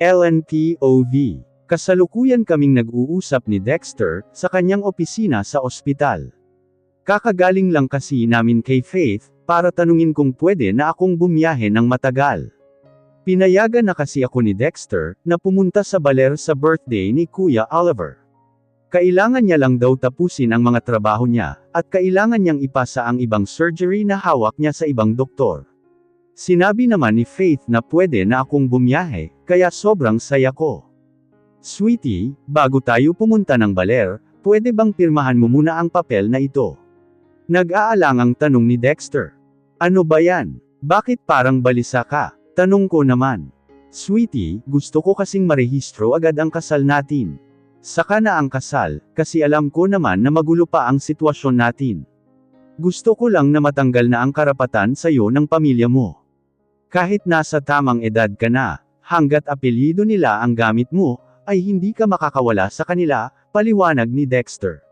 LNPOV. Kasalukuyan kaming nag-uusap ni Dexter, sa kanyang opisina sa ospital. Kakagaling lang kasi namin kay Faith, para tanungin kung pwede na akong bumiyahe ng matagal. Pinayagan na kasi ako ni Dexter, na pumunta sa Baler sa birthday ni Kuya Oliver. Kailangan niya lang daw tapusin ang mga trabaho niya, at kailangan niyang ipasa ang ibang surgery na hawak niya sa ibang doktor. Sinabi naman ni Faith na pwede na akong bumiyahe, kaya sobrang saya ko. Sweetie, bago tayo pumunta ng Baler, pwede bang pirmahan mo muna ang papel na ito? Nag-aalangang tanong ni Dexter. Ano ba yan? Bakit parang balisa ka? Tanong ko naman. Sweetie, gusto ko kasing marehistro agad ang kasal natin. Saka na ang kasal, kasi alam ko naman na magulo pa ang sitwasyon natin. Gusto ko lang na matanggal na ang karapatan sa'yo ng pamilya mo. Kahit nasa tamang edad ka na, hanggat apelyido nila ang gamit mo, ay hindi ka makakawala sa kanila, paliwanag ni Dexter.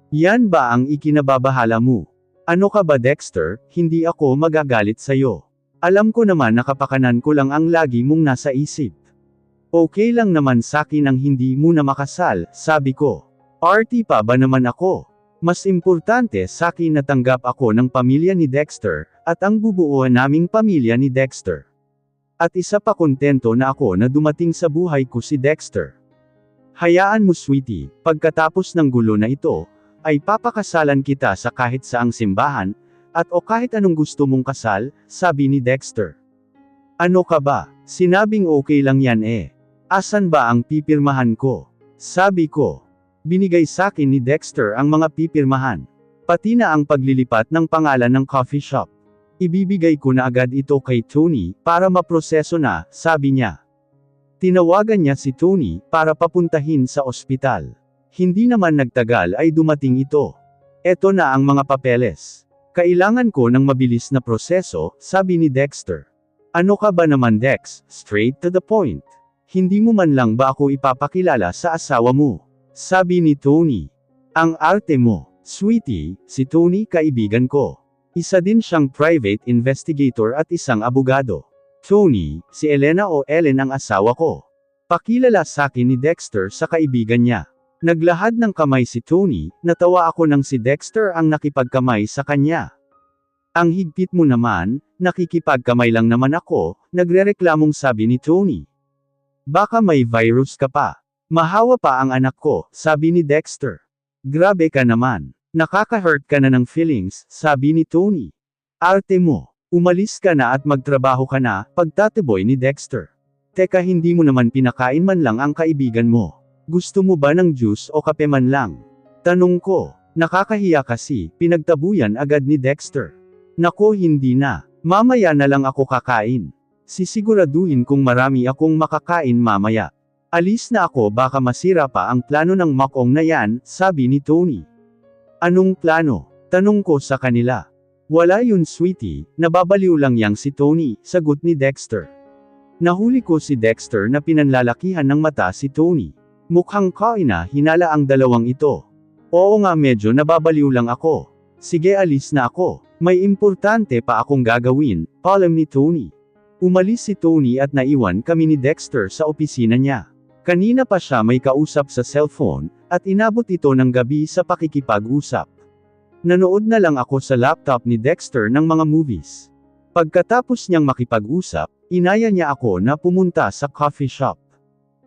Yan ba ang ikinababahala mo? Ano ka ba Dexter, hindi ako magagalit sa'yo. Alam ko naman na kapakanan ko lang ang lagi mong nasa isip. Okay lang naman sakin ang hindi mo na makasal, sabi ko. RT pa ba naman ako? Mas importante sakin na tanggap ako ng pamilya ni Dexter, at ang bubuuan naming pamilya ni Dexter. At isa pa kontento na ako na dumating sa buhay ko si Dexter. Hayaan mo sweetie, pagkatapos ng gulo na ito, ay papakasalan kita sa kahit saang simbahan, at o kahit anong gusto mong kasal, sabi ni Dexter. Ano ka ba? Sinabing okay lang yan eh. Asan ba ang pipirmahan ko? Sabi ko. Binigay sakin ni Dexter ang mga pipirmahan. Pati na ang paglilipat ng pangalan ng coffee shop. Ibibigay ko na agad ito kay Tony, para maproseso na, sabi niya. Tinawagan niya si Tony, para papuntahin sa ospital. Hindi naman nagtagal ay dumating ito. Eto na ang mga papeles. Kailangan ko ng mabilis na proseso, sabi ni Dexter. Ano ka ba naman Dex, straight to the point. Hindi mo man lang ba ako ipapakilala sa asawa mo? Sabi ni Tony. Ang arte mo. Sweetie, si Tony kaibigan ko. Isa din siyang private investigator at isang abogado. Tony, si Elena o Ellen ang asawa ko. Pakilala sa akin ni Dexter sa kaibigan niya. Naglahad ng kamay si Tony, natawa ako nang si Dexter ang nakipagkamay sa kanya. Ang higpit mo naman, nakikipagkamay lang naman ako, nagrereklamong sabi ni Tony. Baka may virus ka pa. Mahawa pa ang anak ko, sabi ni Dexter. Grabe ka naman. Nakaka-hurt ka na ng feelings, sabi ni Tony. Arte mo. Umalis ka na at magtrabaho ka na, pagtatiboy ni Dexter. Teka hindi mo naman pinakain man lang ang kaibigan mo. Gusto mo ba ng juice o kape man lang? Tanong ko. Nakakahiya kasi, pinagtabuyan agad ni Dexter. Nako hindi na. Mamaya na lang ako kakain. Sisiguraduhin kung marami akong makakain mamaya. Alis na ako baka masira pa ang plano ng makong na yan, sabi ni Tony. Anong plano? Tanong ko sa kanila. Wala yun sweetie, nababaliw lang yang si Tony, sagot ni Dexter. Nahuli ko si Dexter na pinanlalakihan ng mata si Tony. Mukhang kaina hinala ang dalawang ito. Oo nga medyo nababaliw lang ako. Sige alis na ako. May importante pa akong gagawin, palam ni Tony. Umalis si Tony at naiwan kami ni Dexter sa opisina niya. Kanina pa siya may kausap sa cellphone, at inabot ito ng gabi sa pakikipag-usap. Nanood na lang ako sa laptop ni Dexter ng mga movies. Pagkatapos niyang makipag-usap, inaya niya ako na pumunta sa coffee shop.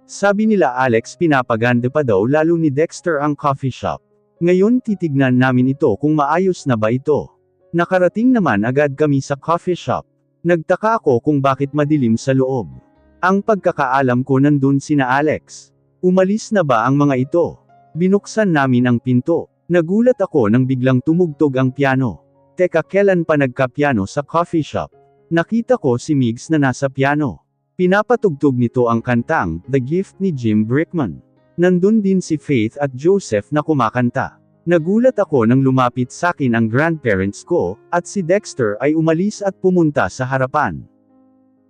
Sabi nila Alex pinapaganda pa daw lalo ni Dexter ang coffee shop. Ngayon titignan namin ito kung maayos na ba ito. Nakarating naman agad kami sa coffee shop. Nagtaka ako kung bakit madilim sa loob. Ang pagkakaalam ko nandun sina Alex. Umalis na ba ang mga ito? Binuksan namin ang pinto. Nagulat ako nang biglang tumugtog ang piano. Teka kailan pa nagka-piano sa coffee shop? Nakita ko si Migs na nasa piano. Pinapatugtog nito ang kantang, The Gift ni Jim Brickman. Nandun din si Faith at Joseph na kumakanta. Nagulat ako nang lumapit sakin ang grandparents ko, at si Dexter ay umalis at pumunta sa harapan.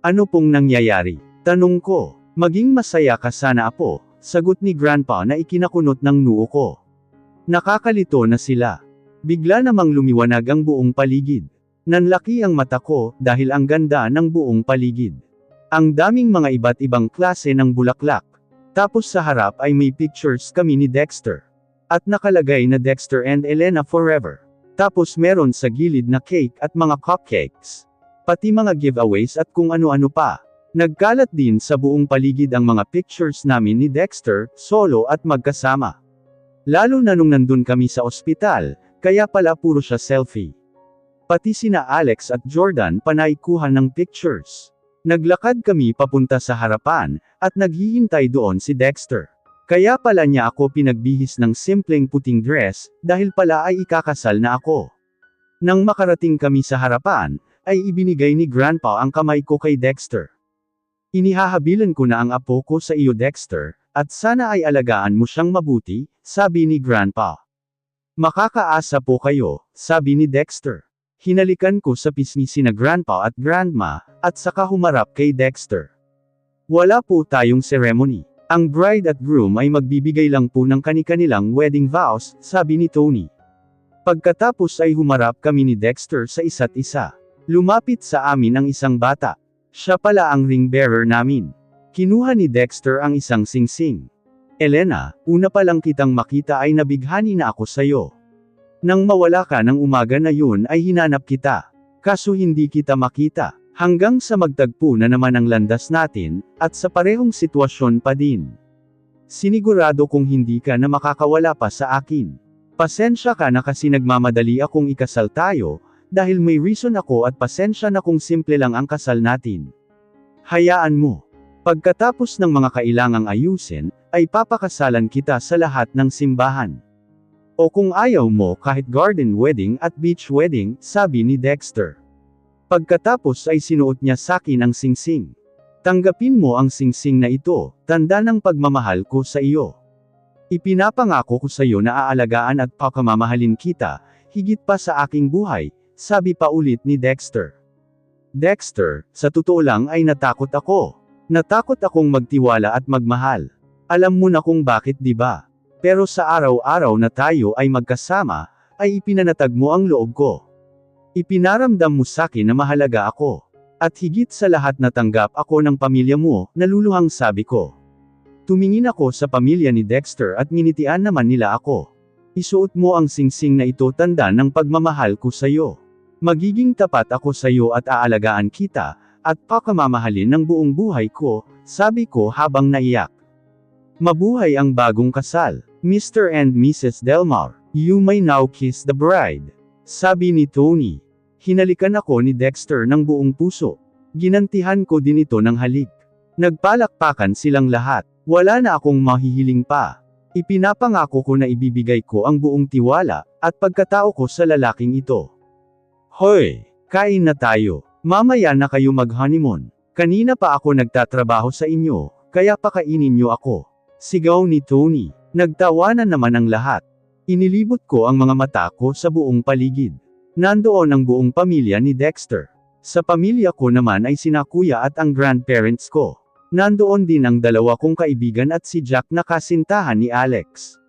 Ano pong nangyayari? Tanong ko. Maging masaya ka sana apo, sagot ni Grandpa na ikinakunot ng noo ko. Nakakalito na sila. Bigla namang lumiwanag ang buong paligid. Nanlaki ang mata ko, dahil ang ganda ng buong paligid. Ang daming mga iba't ibang klase ng bulaklak. Tapos sa harap ay may pictures kami ni Dexter. At nakalagay na Dexter and Elena forever. Tapos meron sa gilid na cake at mga cupcakes. Pati mga giveaways at kung ano-ano pa. Nagkalat din sa buong paligid ang mga pictures namin ni Dexter, solo at magkasama. Lalo na nung nandun kami sa ospital, kaya pala puro siya selfie. Pati sina Alex at Jordan panay kuha ng pictures. Naglakad kami papunta sa harapan, at naghihintay doon si Dexter. Kaya pala niya ako pinagbihis ng simpleng puting dress, dahil pala ay ikakasal na ako. Nang makarating kami sa harapan, ay ibinigay ni Grandpa ang kamay ko kay Dexter. Inihahabilan ko na ang apo ko sa iyo Dexter, at sana ay alagaan mo siyang mabuti, sabi ni Grandpa. Makakaasa po kayo, sabi ni Dexter. Hinalikan ko sa pisngi sina Grandpa at Grandma, at saka humarap kay Dexter. Wala po tayong ceremony. Ang bride at groom ay magbibigay lang po ng kani-kanilang wedding vows, sabi ni Tony. Pagkatapos ay humarap kami ni Dexter sa isa't isa. Lumapit sa amin ang isang bata. Siya pala ang ring bearer namin. Kinuha ni Dexter ang isang singsing. Elena, una pa lang kitang makita ay nabighani na ako sayo. Nang mawala ka ng umaga na yun ay hinanap kita. Kaso hindi kita makita. Hanggang sa magtagpo na naman ang landas natin, at sa parehong sitwasyon pa din. Sinigurado kong hindi ka na makakawala pa sa akin. Pasensya ka na kasi nagmamadali akong ikasal tayo, dahil may reason ako at pasensya na kung simple lang ang kasal natin. Hayaan mo. Pagkatapos ng mga kailangang ayusin, ay papakasalan kita sa lahat ng simbahan. O kung ayaw mo kahit garden wedding at beach wedding, sabi ni Dexter. Pagkatapos ay sinuot niya sakin ang singsing. Tanggapin mo ang singsing na ito, tanda ng pagmamahal ko sa iyo. Ipinapangako ko sa iyo na aalagaan at pakamamahalin kita, higit pa sa aking buhay, sabi pa ulit ni Dexter. Dexter, sa totoo lang ay natakot ako. Natakot akong magtiwala at magmahal. Alam mo na kung bakit di ba? Pero sa araw-araw na tayo ay magkasama, ay ipinanatag mo ang loob ko. Ipinaramdam mo sakin na mahalaga ako. At higit sa lahat natanggap ako ng pamilya mo, naluluhang sabi ko. Tumingin ako sa pamilya ni Dexter at nginitian naman nila ako. Isuot mo ang singsing na ito tanda ng pagmamahal ko sa iyo. Magiging tapat ako sa iyo at aalagaan kita, at pakamamahalin ng buong buhay ko, sabi ko habang naiyak. Mabuhay ang bagong kasal. Mr. and Mrs. Delmar, you may now kiss the bride. Sabi ni Tony. Hinalikan ako ni Dexter ng buong puso. Ginantihan ko din ito ng halik. Nagpalakpakan silang lahat. Wala na akong mahihiling pa. Ipinapangako ko na ibibigay ko ang buong tiwala, at pagkatao ko sa lalaking ito. Hoy! Kain na tayo. Mamaya na kayo mag-honeymoon. Kanina pa ako nagtatrabaho sa inyo, kaya pakainin niyo ako. Sigaw ni Tony. Nagtawanan naman ang lahat. Inilibot ko ang mga mata ko sa buong paligid. Nandoon ang buong pamilya ni Dexter. Sa pamilya ko naman ay sina kuya at ang grandparents ko. Nandoon din ang dalawa kong kaibigan at si Jack na kasintahan ni Alex.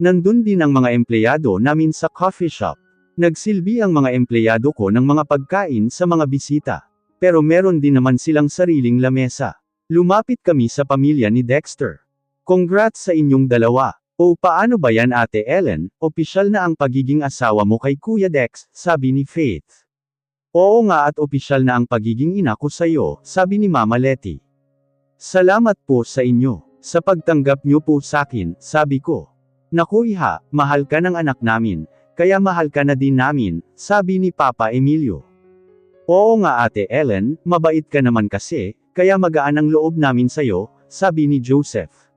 Nandun din ang mga empleyado namin sa coffee shop. Nagsilbi ang mga empleyado ko ng mga pagkain sa mga bisita. Pero meron din naman silang sariling lamesa. Lumapit kami sa pamilya ni Dexter. Congrats sa inyong dalawa. O paano ba yan Ate Ellen, opisyal na ang pagiging asawa mo kay Kuya Dex, sabi ni Faith. Oo nga at opisyal na ang pagiging ina ko sa'yo, sabi ni Mama Letty. Salamat po sa inyo, sa pagtanggap niyo po sakin, sabi ko. Naku iha, mahal ka ng anak namin, kaya mahal ka na din namin, sabi ni Papa Emilio. Oo nga Ate Ellen, mabait ka naman kasi, kaya magaan ang loob namin sa'yo, sabi ni Joseph.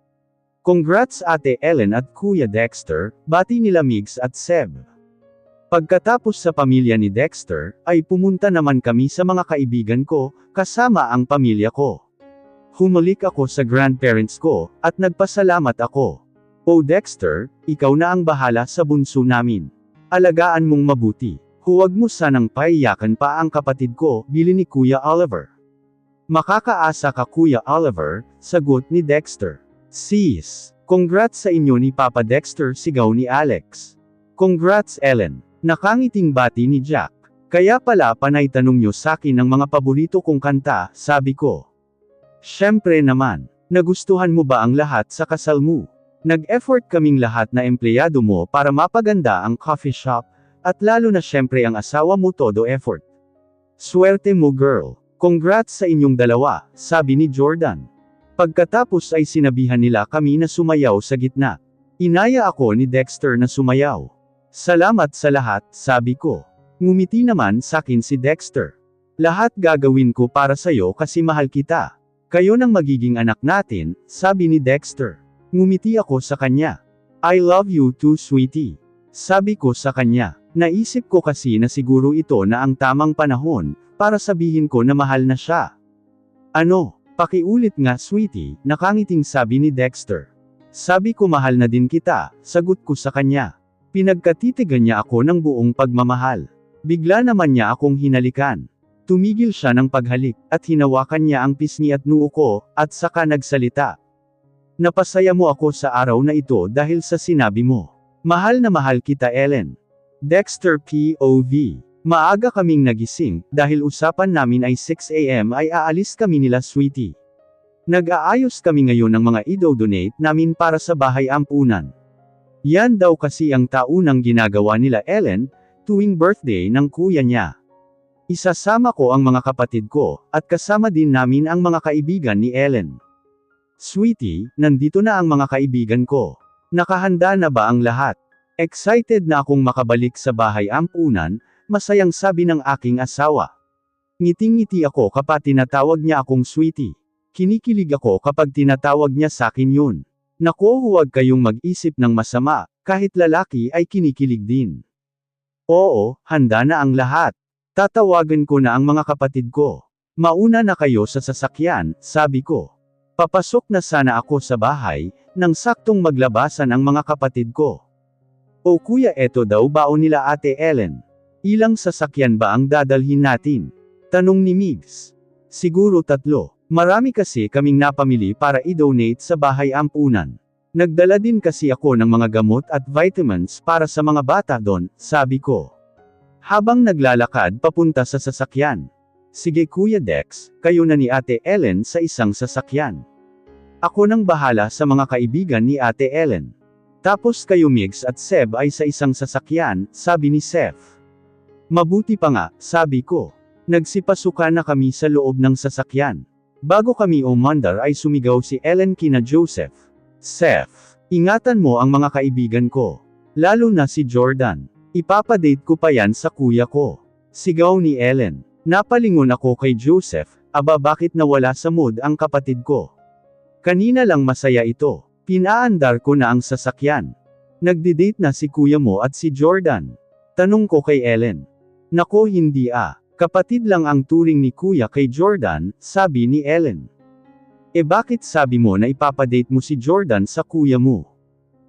Congrats Ate Ellen at Kuya Dexter, bati nila Migs at Seb. Pagkatapos sa pamilya ni Dexter, ay pumunta naman kami sa mga kaibigan ko, kasama ang pamilya ko. Humalik ako sa grandparents ko, at nagpasalamat ako. O Dexter, ikaw na ang bahala sa bunso namin. Alagaan mong mabuti. Huwag mo sanang paiyakan pa ang kapatid ko, bili ni Kuya Oliver. Makakaasa ka Kuya Oliver, sagot ni Dexter. Sis, congrats sa inyo ni Papa Dexter, sigaw ni Alex. Congrats Ellen, nakangiting bati ni Jack. Kaya pala panay tanong nyo sakin ng mga paborito kong kanta, sabi ko. Siyempre naman. Nagustuhan mo ba ang lahat sa kasal mo? Nag-effort kaming lahat na empleyado mo para mapaganda ang coffee shop, at lalo na siyempre ang asawa mo todo effort. Swerte mo girl. Congrats sa inyong dalawa, sabi ni Jordan. Pagkatapos ay sinabihan nila kami na sumayaw sa gitna. Inaya ako ni Dexter na sumayaw. Salamat sa lahat, sabi ko. Ngumiti naman sakin si Dexter. Lahat gagawin ko para sayo kasi mahal kita. Kayo nang magiging anak natin, sabi ni Dexter. Ngumiti ako sa kanya. I love you too sweetie. Sabi ko sa kanya. Naisip ko kasi na siguro ito na ang tamang panahon, para sabihin ko na mahal na siya. Ano, pakiulit nga sweetie, nakangiting sabi ni Dexter. Sabi ko mahal na din kita, sagot ko sa kanya. Pinagkatitigan niya ako ng buong pagmamahal. Bigla naman niya akong hinalikan. Tumigil siya ng paghalik, at hinawakan niya ang pisngi at noo ko, at saka nagsalita. Napasaya mo ako sa araw na ito dahil sa sinabi mo. Mahal na mahal kita Ellen. Dexter POV. Maaga kaming nagising, dahil usapan namin ay 6 AM ay aalis kami nila sweetie. Nag-aayos kami ngayon ng mga i-donate namin para sa bahay ampunan. Yan daw kasi ang taunang ginagawa nila Ellen, tuwing birthday ng kuya niya. Isasama ko ang mga kapatid ko, at kasama din namin ang mga kaibigan ni Ellen. Sweetie, nandito na ang mga kaibigan ko. Nakahanda na ba ang lahat? Excited na akong makabalik sa bahay ampunan, masayang sabi ng aking asawa. Ngiting-ngiti ako kapag tinatawag niya akong sweetie. Kinikilig ako kapag tinatawag niya sakin yun. Naku, huwag kayong mag-isip ng masama, kahit lalaki ay kinikilig din. Oo, handa na ang lahat. Tatawagan ko na ang mga kapatid ko. Mauna na kayo sa sasakyan, sabi ko. Papasok na sana ako sa bahay, nang saktong maglabasan ang mga kapatid ko. O kuya, eto daw baon nila ate Ellen. Ilang sasakyan ba ang dadalhin natin? Tanong ni Migs. Siguro 3. Marami kasi kaming napamili para i-donate sa bahay ampunan. Nagdala din kasi ako ng mga gamot at vitamins para sa mga bata doon, sabi ko. Habang naglalakad papunta sa sasakyan. Sige Kuya Dex, kayo na ni ate Ellen sa isang sasakyan. Ako nang bahala sa mga kaibigan ni ate Ellen. Tapos kayo Migs at Seb ay sa isang sasakyan, sabi ni Seth. Mabuti pa nga, sabi ko. Nagsipasukan na kami sa loob ng sasakyan. Bago kami umandar ay sumigaw si Ellen kina Joseph. Seth, ingatan mo ang mga kaibigan ko. Lalo na si Jordan. Ipapadate ko pa yan sa kuya ko. Sigaw ni Ellen. Napalingon ako kay Joseph, aba bakit nawala sa mood ang kapatid ko? Kanina lang masaya ito. Pinaandar ko na ang sasakyan. Nagdi-date na si kuya mo at si Jordan. Tanong ko kay Ellen. Nako hindi kapatid lang ang turing ni kuya kay Jordan, sabi ni Ellen. E bakit sabi mo na ipapadate mo si Jordan sa kuya mo?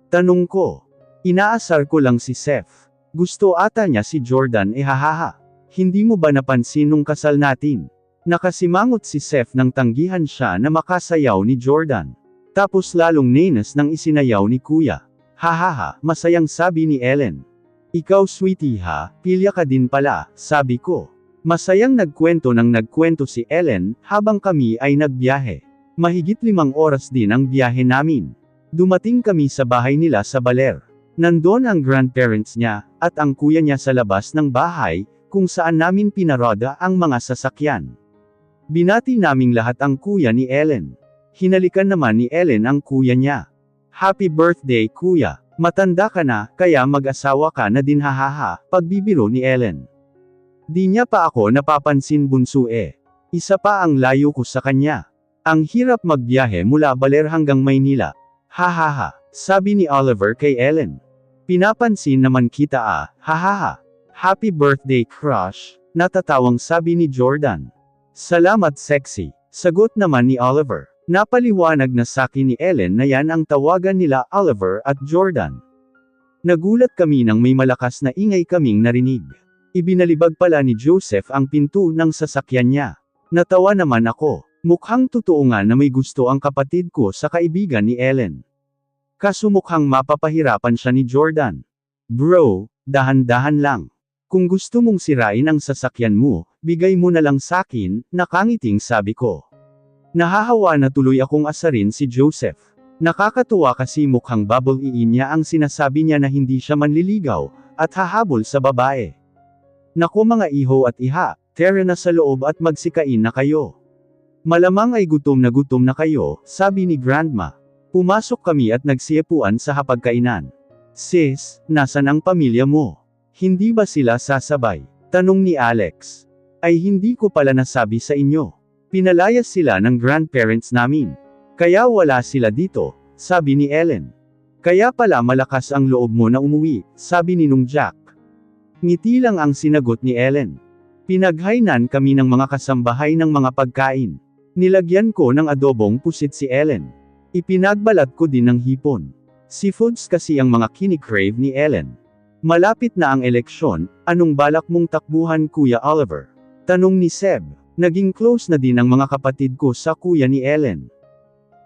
Tanong ko. Inaasar ko lang si Seth. Gusto ata niya si Jordan hahaha. Hindi mo ba napansin nung kasal natin? Nakasimangot si Seth nang tanggihan siya na makasayaw ni Jordan. Tapos lalong nenas nang isinayaw ni kuya. Hahaha, masayang sabi ni Ellen. Ikaw sweetie ha, pilya ka din pala, sabi ko. Masayang nagkwento si Ellen, habang kami ay nagbiyahe. Mahigit 5 oras din ang biyahe namin. Dumating kami sa bahay nila sa Baler. Nandon ang grandparents niya, at ang kuya niya sa labas ng bahay, kung saan namin pinaroda ang mga sasakyan. Binati naming lahat ang kuya ni Ellen. Hinalikan naman ni Ellen ang kuya niya. Happy birthday kuya, matanda ka na, kaya mag-asawa ka na din hahaha, pagbibiro ni Ellen. Di niya pa ako napapansin bunso Isa pa ang layo ko sa kanya. Ang hirap magbiyahe mula Baler hanggang Maynila. Hahaha, sabi ni Oliver kay Ellen. Pinapansin naman kita hahaha. Happy birthday crush, natatawang sabi ni Jordan. Salamat sexy, sagot naman ni Oliver. Napaliwanag na sakin ni Ellen na yan ang tawagan nila Oliver at Jordan. Nagulat kami nang may malakas na ingay kaming narinig. Ibinalibag pala ni Joseph ang pinto ng sasakyan niya. Natawa naman ako. Mukhang totoo nga na may gusto ang kapatid ko sa kaibigan ni Ellen. Kaso mukhang mapapahirapan siya ni Jordan. Bro, dahan-dahan lang. Kung gusto mong sirain ang sasakyan mo, bigay mo na lang sakin, nakangiting sabi ko. Nahahawa na tuloy akong asarin si Joseph. Nakakatuwa kasi mukhang bubble-iin niya ang sinasabi niya na hindi siya manliligaw, at hahabol sa babae. Naku mga iho at iha, tara na sa loob at magsikain na kayo. Malamang ay gutom na kayo, sabi ni Grandma. Pumasok kami at nagsiepuan sa hapagkainan. Sis, nasan ang pamilya mo? Hindi ba sila sasabay? Tanong ni Alex. Ay hindi ko pala nasabi sa inyo. Pinalayas sila ng grandparents namin. Kaya wala sila dito, sabi ni Ellen. Kaya pala malakas ang loob mo na umuwi, sabi ni Nung Jack. Ngiti lang ang sinagot ni Ellen. Pinaghainan kami ng mga kasambahay ng mga pagkain. Nilagyan ko ng adobong pusit si Ellen. Ipinagbalat ko din ng hipon. Seafoods kasi ang mga kinikrave ni Ellen. Malapit na ang eleksyon, anong balak mong takbuhan Kuya Oliver? Tanong ni Seb. Naging close na din ang mga kapatid ko sa kuya ni Ellen.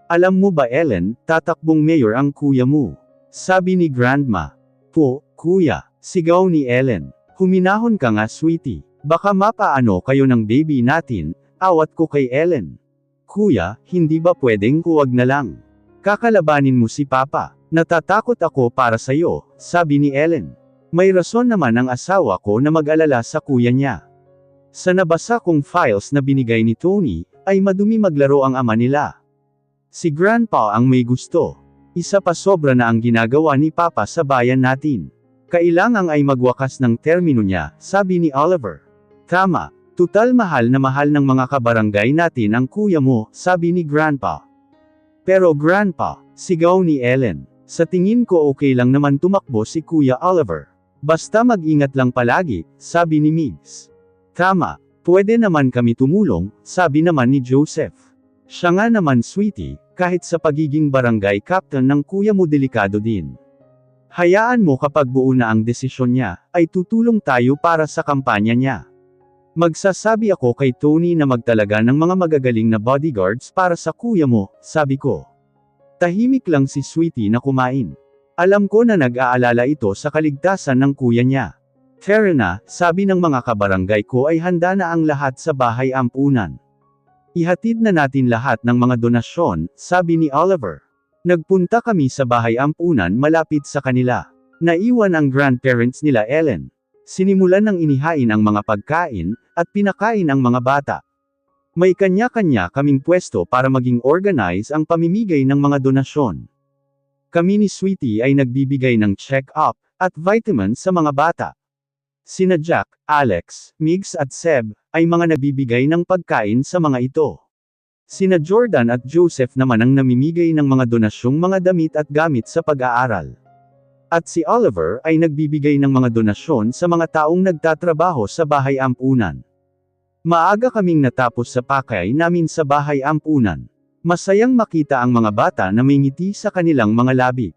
Alam mo ba Ellen, tatakbong mayor ang kuya mo? Sabi ni Grandma. Po, kuya, sigaw ni Ellen. Huminahon ka nga sweetie. Baka mapaano kayo ng baby natin, awat ko kay Ellen. Kuya, hindi ba pwedeng huwag na lang? Kakalabanin mo si Papa. Natatakot ako para sa'yo, sabi ni Ellen. May rason naman ang asawa ko na mag-alala sa kuya niya. Sa nabasa kong files na binigay ni Tony, ay madumi maglaro ang ama nila. Si Grandpa ang may gusto. Isa pa sobra na ang ginagawa ni Papa sa bayan natin. Kailangang ay magwakas ng termino niya, sabi ni Oliver. Tama, tutal mahal ng mga kabarangay natin ang kuya mo, sabi ni Grandpa. Pero Grandpa, sigaw ni Ellen, sa tingin ko okay lang naman tumakbo si Kuya Oliver. Basta mag-ingat lang palagi, sabi ni Migs. Tama, pwede naman kami tumulong, sabi naman ni Joseph. Siya nga naman sweetie, kahit sa pagiging barangay captain ng kuya mo delikado din. Hayaan mo kapag buo na ang desisyon niya, ay tutulong tayo para sa kampanya niya. Magsasabi ako kay Tony na magtalaga ng mga magagaling na bodyguards para sa kuya mo, sabi ko. Tahimik lang si sweetie na kumain. Alam ko na nag-aalala ito sa kaligtasan ng kuya niya. Tara na, sabi ng mga kabarangay ko ay handa na ang lahat sa bahay ampunan. Ihatid na natin lahat ng mga donasyon, sabi ni Oliver. Nagpunta kami sa bahay ampunan malapit sa kanila. Naiwan ang grandparents nila Ellen. Sinimulan ng inihain ang mga pagkain, at pinakain ang mga bata. May kanya-kanya kaming pwesto para maging organize ang pamimigay ng mga donasyon. Kami ni Sweetie ay nagbibigay ng check-up, at vitamins sa mga bata. Sina Jack, Alex, Migs at Seb, ay mga nagbibigay ng pagkain sa mga ito. Sina Jordan at Joseph naman ang namimigay ng mga donasyong mga damit at gamit sa pag-aaral. At si Oliver ay nagbibigay ng mga donasyon sa mga taong nagtatrabaho sa bahay ampunan. Maaga kaming natapos sa pakay namin sa bahay ampunan. Masayang makita ang mga bata na may ngiti sa kanilang mga labi.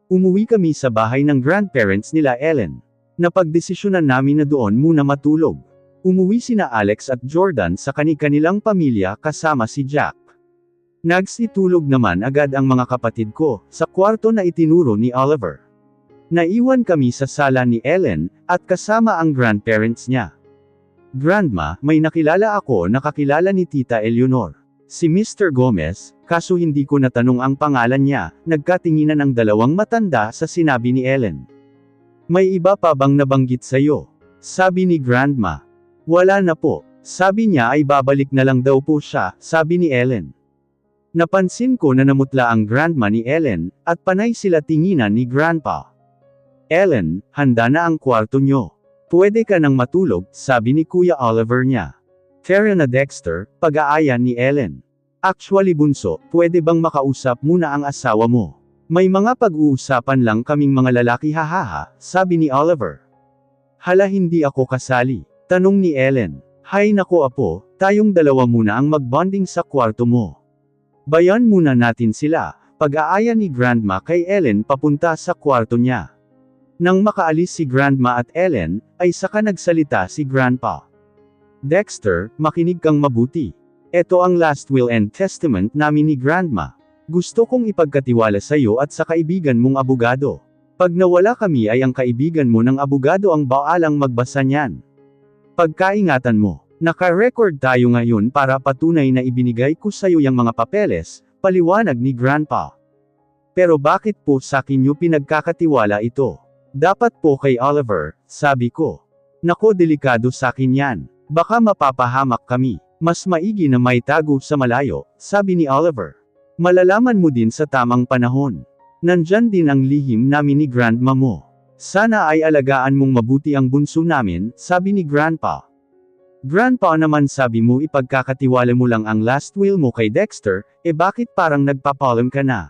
Umuwi kami sa bahay ng grandparents nila Ellen. Napagdesisyonan namin na doon muna matulog. Umuwi sina Alex at Jordan sa kani-kanilang pamilya kasama si Jack. Nagsitulog naman agad ang mga kapatid ko, sa kwarto na itinuro ni Oliver. Naiwan kami sa sala ni Ellen, at kasama ang grandparents niya. Grandma, may nakilala ako na kakilala ni Tita Eleanor. Si Mr. Gomez, kaso hindi ko natanong ang pangalan niya, nagkatinginan ang dalawang matanda sa sinabi ni Ellen. May iba pa bang nabanggit sa'yo? Sabi ni Grandma. Wala na po. Sabi niya ay babalik na lang daw po siya, sabi ni Ellen. Napansin ko na namutla ang grandma ni Ellen, at panay sila tinginan ni Grandpa. Ellen, handa na ang kwarto nyo. Pwede ka nang matulog, sabi ni Kuya Oliver niya. Tara na Dexter, pag-aaya ni Ellen. Actually bunso, pwede bang makausap muna ang asawa mo? May mga pag-uusapan lang kaming mga lalaki hahaha, sabi ni Oliver. Hala hindi ako kasali, tanong ni Ellen. Hay nako apo, tayong dalawa muna ang magbonding sa kwarto mo. Bayan muna natin sila, pag-aaya ni Grandma kay Ellen papunta sa kwarto niya. Nang makaalis si Grandma at Ellen, ay saka nagsalita si Grandpa. Dexter, makinig kang mabuti. Ito ang last will and testament namin ni Grandma. Gusto kong ipagkatiwala sa iyo at sa kaibigan mong abogado. Pag nawala kami ay ang kaibigan mo ng abogado ang baalang magbasa niyan. Pagkaingatan mo. Naka-record tayo ngayon para patunay na ibinigay ko sa'yo yung mga papeles, paliwanag ni Grandpa. Pero bakit po sa akin niyo pinagkakatiwala ito? Dapat po kay Oliver, sabi ko. Nako, delikado sa akin yan. Baka mapapahamak kami. Mas maigi na may tago sa malayo, sabi ni Oliver. Malalaman mo din sa tamang panahon. Nandyan din ang lihim namin ni Grandma mo. Sana ay alagaan mong mabuti ang bunso namin, sabi ni Grandpa. Grandpa naman, sabi mo ipagkakatiwala mo lang ang last will mo kay Dexter, bakit parang nagpapalam ka na?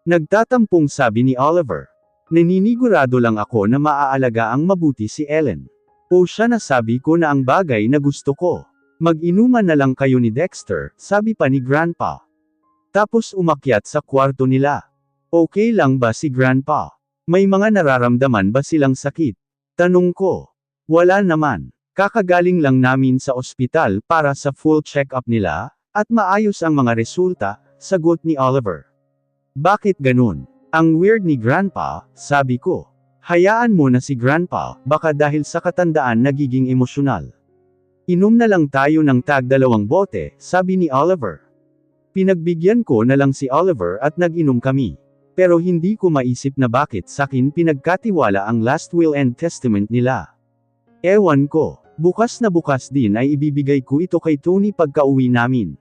Nagtatampong, sabi ni Oliver. Naninigurado lang ako na maaalaga ang mabuti si Ellen. O siya na, sabi ko na ang bagay na gusto ko. Mag-inuman na lang kayo ni Dexter, sabi pa ni Grandpa. Tapos umakyat sa kwarto nila. Okay lang ba si Grandpa? May mga nararamdaman ba silang sakit? Tanong ko. Wala naman. Kakagaling lang namin sa ospital para sa full check-up nila, at maayos ang mga resulta, sagot ni Oliver. Bakit ganun? Ang weird ni Grandpa, sabi ko. Hayaan mo na si Grandpa, baka dahil sa katandaan nagiging emosyonal. Inom na lang tayo ng tag-2 bote, sabi ni Oliver. Pinagbigyan ko na lang si Oliver at nag-inom kami. Pero hindi ko maisip na bakit sakin pinagkatiwala ang last will and testament nila. Ewan ko. Bukas na bukas din ay ibibigay ko ito kay Tony pagka-uwi namin.